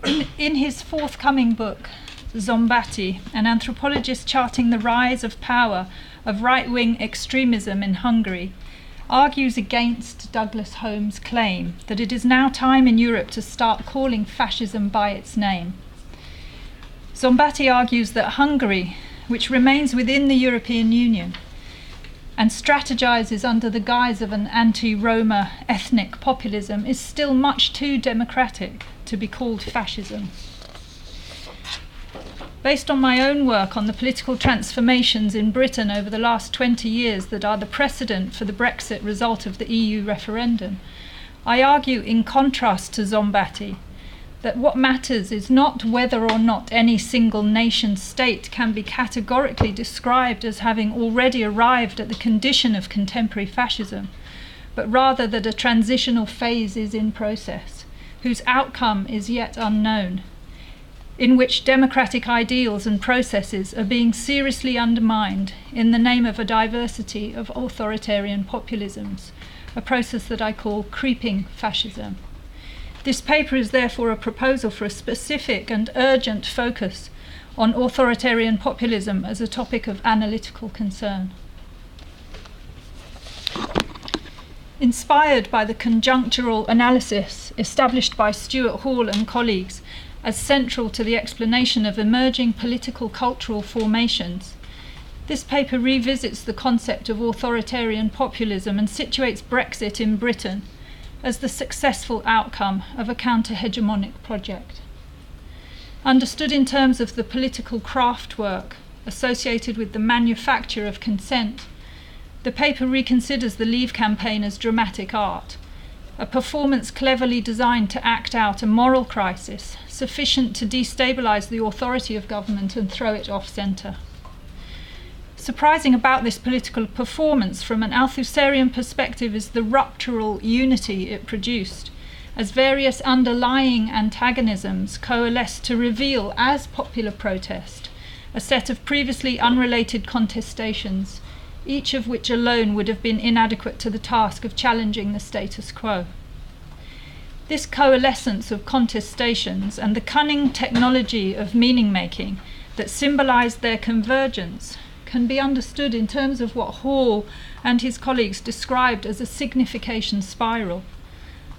In his forthcoming book, Zombati, an anthropologist charting the rise of power of right-wing extremism in Hungary, argues against Douglas Home's claim that it is now time in Europe to start calling fascism by its name. Zombati argues that Hungary, which remains within the European Union and strategizes under the guise of an anti-Roma ethnic populism, is still much too democratic to be called fascism. Based on my own work on the political transformations in Britain over the last 20 years that are the precedent for the Brexit result of the EU referendum, I argue, in contrast to Zombati, that what matters is not whether or not any single nation state can be categorically described as having already arrived at the condition of contemporary fascism, but rather that a transitional phase is in process, whose outcome is yet unknown, in which democratic ideals and processes are being seriously undermined in the name of a diversity of authoritarian populisms, a process that I call creeping fascism. This paper is therefore a proposal for a specific and urgent focus on authoritarian populism as a topic of analytical concern. Inspired by the conjunctural analysis established by Stuart Hall and colleagues as central to the explanation of emerging political cultural formations, this paper revisits the concept of authoritarian populism and situates Brexit in Britain as the successful outcome of a counter-hegemonic project. Understood in terms of the political craftwork associated with the manufacture of consent, the paper reconsiders the Leave campaign as dramatic art, a performance cleverly designed to act out a moral crisis sufficient to destabilise the authority of government and throw it off-centre. Surprising about this political performance from an Althusserian perspective is the ruptural unity it produced, as various underlying antagonisms coalesced to reveal, as popular protest, a set of previously unrelated contestations, each of which alone would have been inadequate to the task of challenging the status quo. This coalescence of contestations and the cunning technology of meaning-making that symbolised their convergence can be understood in terms of what Hall and his colleagues described as a signification spiral.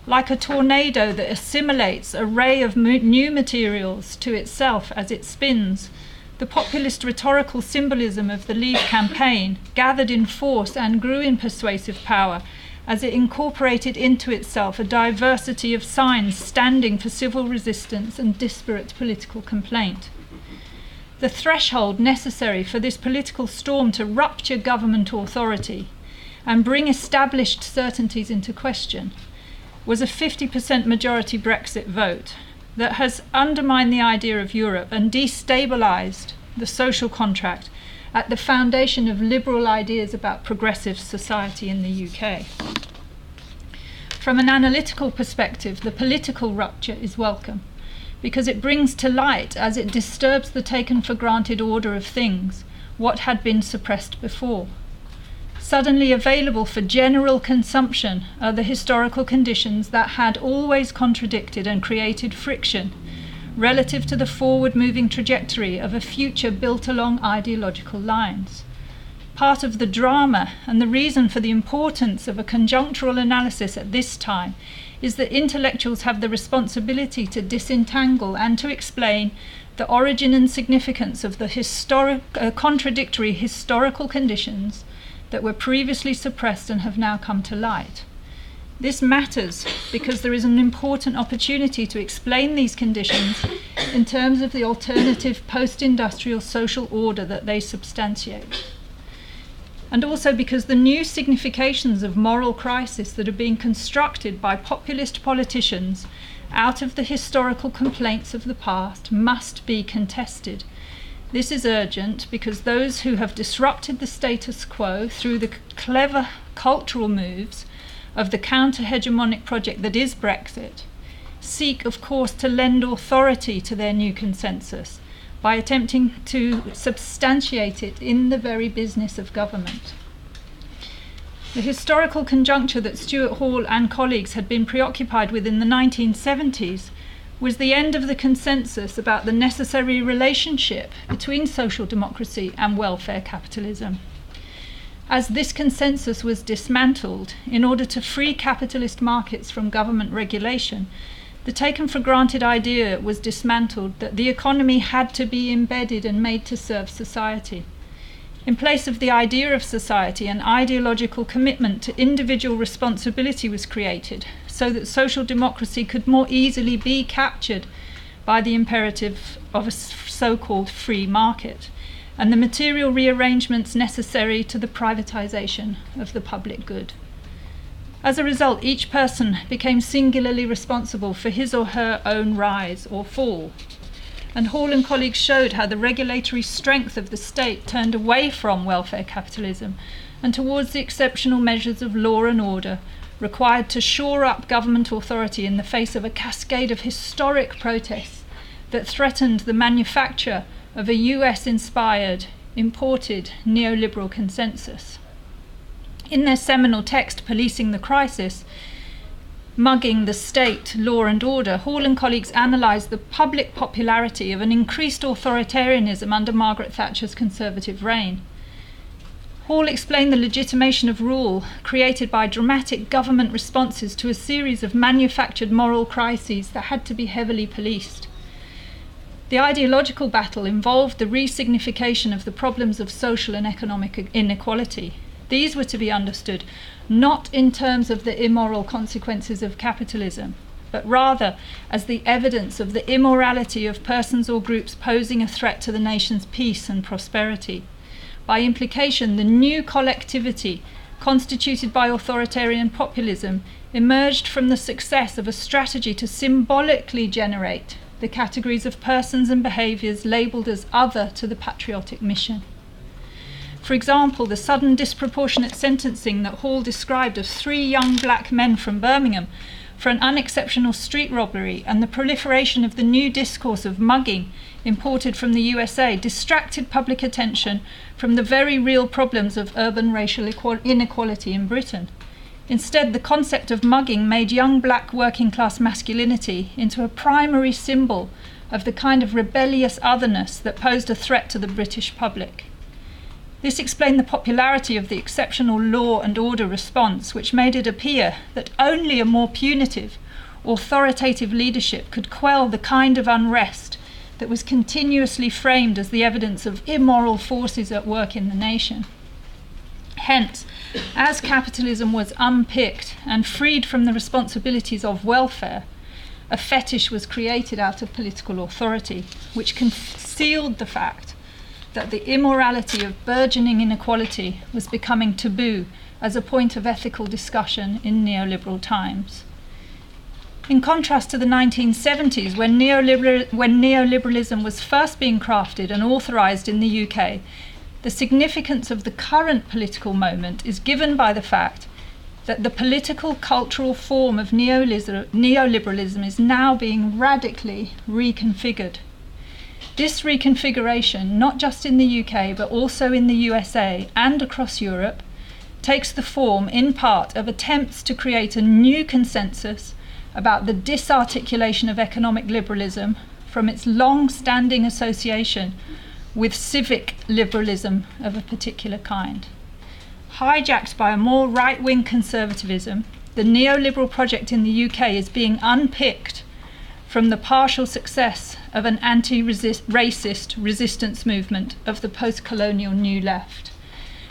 Like a tornado that assimilates an array of new materials to itself as it spins, the populist rhetorical symbolism of the Leave campaign gathered in force and grew in persuasive power as it incorporated into itself a diversity of signs standing for civil resistance and disparate political complaint. The threshold necessary for this political storm to rupture government authority and bring established certainties into question was a 50% majority Brexit vote that has undermined the idea of Europe and destabilised the social contract at the foundation of liberal ideas about progressive society in the UK. From an analytical perspective, the political rupture is welcome, because it brings to light, as it disturbs the taken-for-granted order of things, what had been suppressed before. Suddenly available for general consumption are the historical conditions that had always contradicted and created friction relative to the forward-moving trajectory of a future built along ideological lines. Part of the drama and the reason for the importance of a conjunctural analysis at this time is that intellectuals have the responsibility to disentangle and to explain the origin and significance of the contradictory historical conditions that were previously suppressed and have now come to light. This matters because there is an important opportunity to explain these conditions in terms of the alternative post-industrial social order that they substantiate. And also because the new significations of moral crisis that are being constructed by populist politicians out of the historical complaints of the past must be contested. This is urgent because those who have disrupted the status quo through the clever cultural moves of the counter-hegemonic project that is Brexit seek, of course, to lend authority to their new consensus by attempting to substantiate it in the very business of government. The historical conjuncture that Stuart Hall and colleagues had been preoccupied with in the 1970s was the end of the consensus about the necessary relationship between social democracy and welfare capitalism. As this consensus was dismantled in order to free capitalist markets from government regulation, the taken for granted idea was dismantled that the economy had to be embedded and made to serve society. In place of the idea of society, an ideological commitment to individual responsibility was created so that social democracy could more easily be captured by the imperative of a so-called free market and the material rearrangements necessary to the privatization of the public good. As a result, each person became singularly responsible for his or her own rise or fall. And Hall and colleagues showed how the regulatory strength of the state turned away from welfare capitalism and towards the exceptional measures of law and order required to shore up government authority in the face of a cascade of historic protests that threatened the manufacture of a US-inspired, imported neoliberal consensus. In their seminal text, Policing the Crisis, Mugging the State, Law and Order, Hall and colleagues analysed the public popularity of an increased authoritarianism under Margaret Thatcher's Conservative reign. Hall explained the legitimation of rule created by dramatic government responses to a series of manufactured moral crises that had to be heavily policed. The ideological battle involved the re-signification of the problems of social and economic inequality. These were to be understood not in terms of the immoral consequences of capitalism, but rather as the evidence of the immorality of persons or groups posing a threat to the nation's peace and prosperity. By implication, the new collectivity constituted by authoritarian populism emerged from the success of a strategy to symbolically generate the categories of persons and behaviours labelled as other to the patriotic mission. For example, the sudden disproportionate sentencing that Hall described of 3 young black men from Birmingham for an unexceptional street robbery and the proliferation of the new discourse of mugging imported from the USA distracted public attention from the very real problems of urban racial inequality in Britain. Instead, the concept of mugging made young black working class masculinity into a primary symbol of the kind of rebellious otherness that posed a threat to the British public. This explained the popularity of the exceptional law and order response, which made it appear that only a more punitive, authoritative leadership could quell the kind of unrest that was continuously framed as the evidence of immoral forces at work in the nation. Hence, as capitalism was unpicked and freed from the responsibilities of welfare, a fetish was created out of political authority, which concealed the fact that the immorality of burgeoning inequality was becoming taboo as a point of ethical discussion in neoliberal times. In contrast to the 1970s, when neoliberalism was first being crafted and authorised in the UK, the significance of the current political moment is given by the fact that the political cultural form of neoliberalism is now being radically reconfigured. This reconfiguration, not just in the UK but also in the USA and across Europe, takes the form in part of attempts to create a new consensus about the disarticulation of economic liberalism from its long-standing association with civic liberalism of a particular kind. Hijacked by a more right-wing conservatism, the neoliberal project in the UK is being unpicked from the partial success of an anti-racist resistance movement of the post-colonial New Left,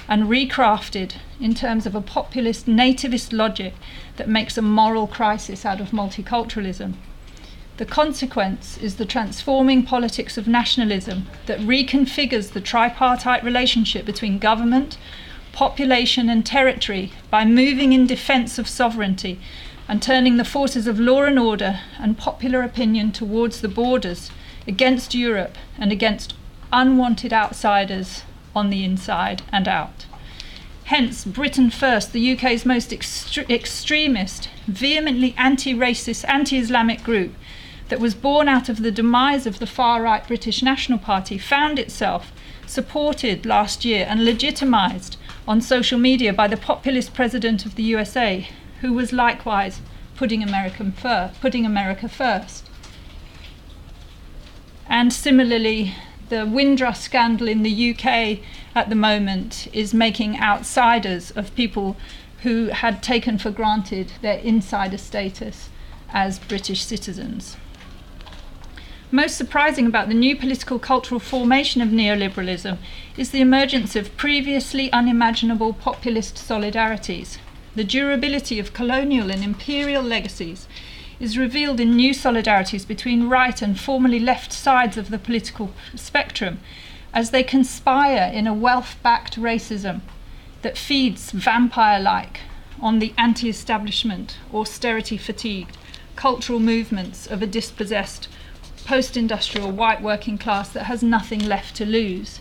and recrafted in terms of a populist nativist logic that makes a moral crisis out of multiculturalism. The consequence is the transforming politics of nationalism that reconfigures the tripartite relationship between government, population and territory by moving in defence of sovereignty and turning the forces of law and order and popular opinion towards the borders, against Europe and against unwanted outsiders on the inside and out. Hence, Britain First, the UK's most extremist, vehemently anti-racist, anti-Islamic group that was born out of the demise of the far-right British National Party, found itself supported last year and legitimised on social media by the populist president of the USA, who was likewise putting America first. And similarly, the Windrush scandal in the UK at the moment is making outsiders of people who had taken for granted their insider status as British citizens. Most surprising about the new political cultural formation of neoliberalism is the emergence of previously unimaginable populist solidarities. The durability of colonial and imperial legacies is revealed in new solidarities between right and formerly left sides of the political spectrum as they conspire in a wealth-backed racism that feeds vampire-like on the anti-establishment, austerity-fatigued cultural movements of a dispossessed post-industrial white working class that has nothing left to lose.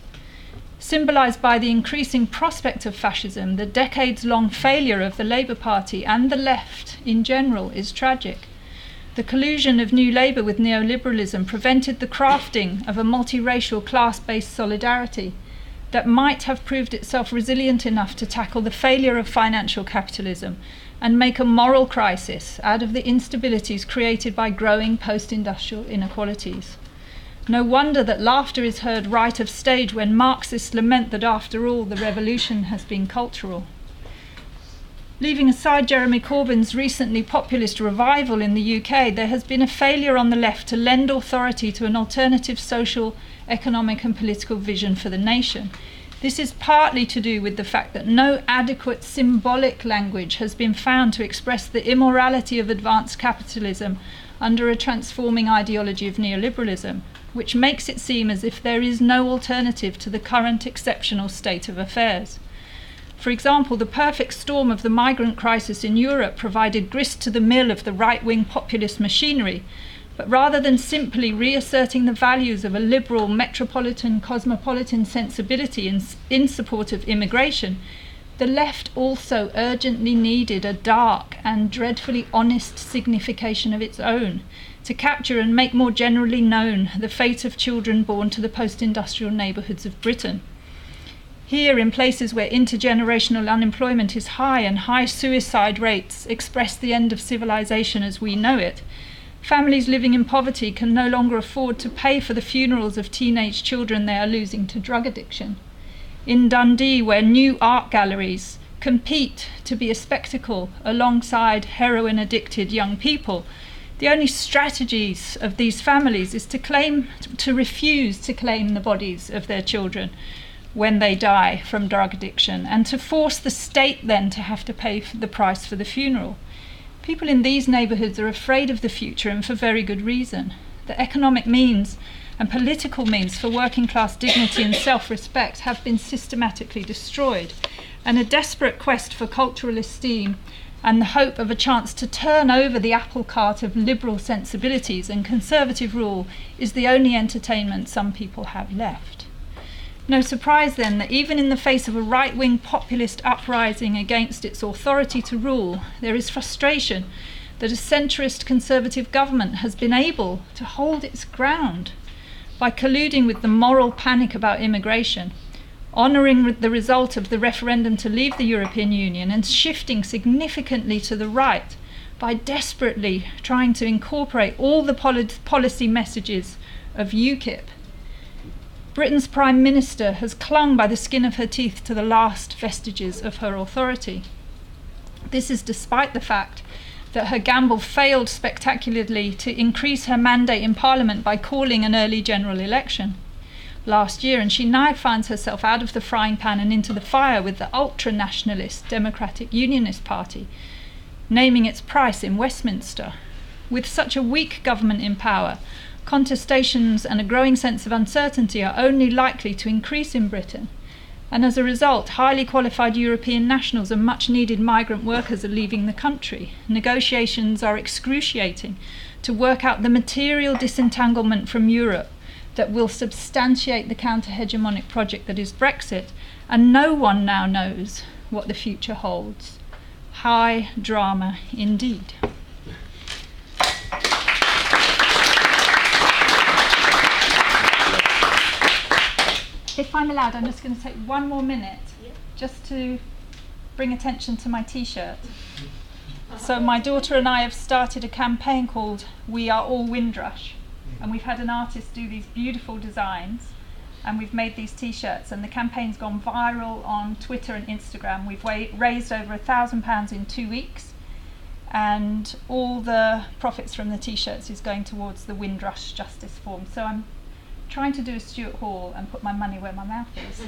Symbolised by the increasing prospect of fascism, the decades-long failure of the Labour Party and the left in general is tragic. The collusion of New Labour with neoliberalism prevented the crafting of a multiracial class-based solidarity that might have proved itself resilient enough to tackle the failure of financial capitalism and make a moral crisis out of the instabilities created by growing post-industrial inequalities. No wonder that laughter is heard right of stage when Marxists lament that after all the revolution has been cultural. Leaving aside Jeremy Corbyn's recently populist revival in the UK, there has been a failure on the left to lend authority to an alternative social, economic and political vision for the nation. This is partly to do with the fact that no adequate symbolic language has been found to express the immorality of advanced capitalism under a transforming ideology of neoliberalism, which makes it seem as if there is no alternative to the current exceptional state of affairs. For example, the perfect storm of the migrant crisis in Europe provided grist to the mill of the right-wing populist machinery, but rather than simply reasserting the values of a liberal, metropolitan, cosmopolitan sensibility in support of immigration, the left also urgently needed a dark and dreadfully honest signification of its own to capture and make more generally known the fate of children born to the post-industrial neighbourhoods of Britain. Here, in places where intergenerational unemployment is high and high suicide rates express the end of civilization as we know it, families living in poverty can no longer afford to pay for the funerals of teenage children they are losing to drug addiction. In Dundee, where new art galleries compete to be a spectacle alongside heroin-addicted young people, the only strategies of these families is to refuse to claim the bodies of their children when they die from drug addiction, and to force the state then to have to pay the price for the funeral. People in these neighbourhoods are afraid of the future, and for very good reason. The economic means and political means for working class dignity and self-respect have been systematically destroyed, and a desperate quest for cultural esteem and the hope of a chance to turn over the apple cart of liberal sensibilities and conservative rule is the only entertainment some people have left. No surprise then that even in the face of a right-wing populist uprising against its authority to rule, there is frustration that a centrist conservative government has been able to hold its ground by colluding with the moral panic about immigration, honouring the result of the referendum to leave the European Union, and shifting significantly to the right by desperately trying to incorporate all the policy messages of UKIP. Britain's Prime Minister has clung by the skin of her teeth to the last vestiges of her authority. This is despite the fact that her gamble failed spectacularly to increase her mandate in Parliament by calling an early general election last year, and she now finds herself out of the frying pan and into the fire with the ultra-nationalist Democratic Unionist Party, naming its price in Westminster. With such a weak government in power, contestations and a growing sense of uncertainty are only likely to increase in Britain, and as a result, highly qualified European nationals and much needed migrant workers are leaving the country. Negotiations are excruciating to work out the material disentanglement from Europe that will substantiate the counter-hegemonic project that is Brexit, and no one now knows what the future holds. High drama indeed. If I'm allowed, I'm just going to take one more minute just to bring attention to my t-shirt. So my daughter and I have started a campaign called We Are All Windrush. And we've had an artist do these beautiful designs, and we've made these t-shirts, and the campaign's gone viral on Twitter and Instagram. We've raised over £1,000 in 2 weeks, and all the profits from the t-shirts is going towards the Windrush Justice Forum. So I'm trying to do a Stuart Hall and put my money where my mouth is.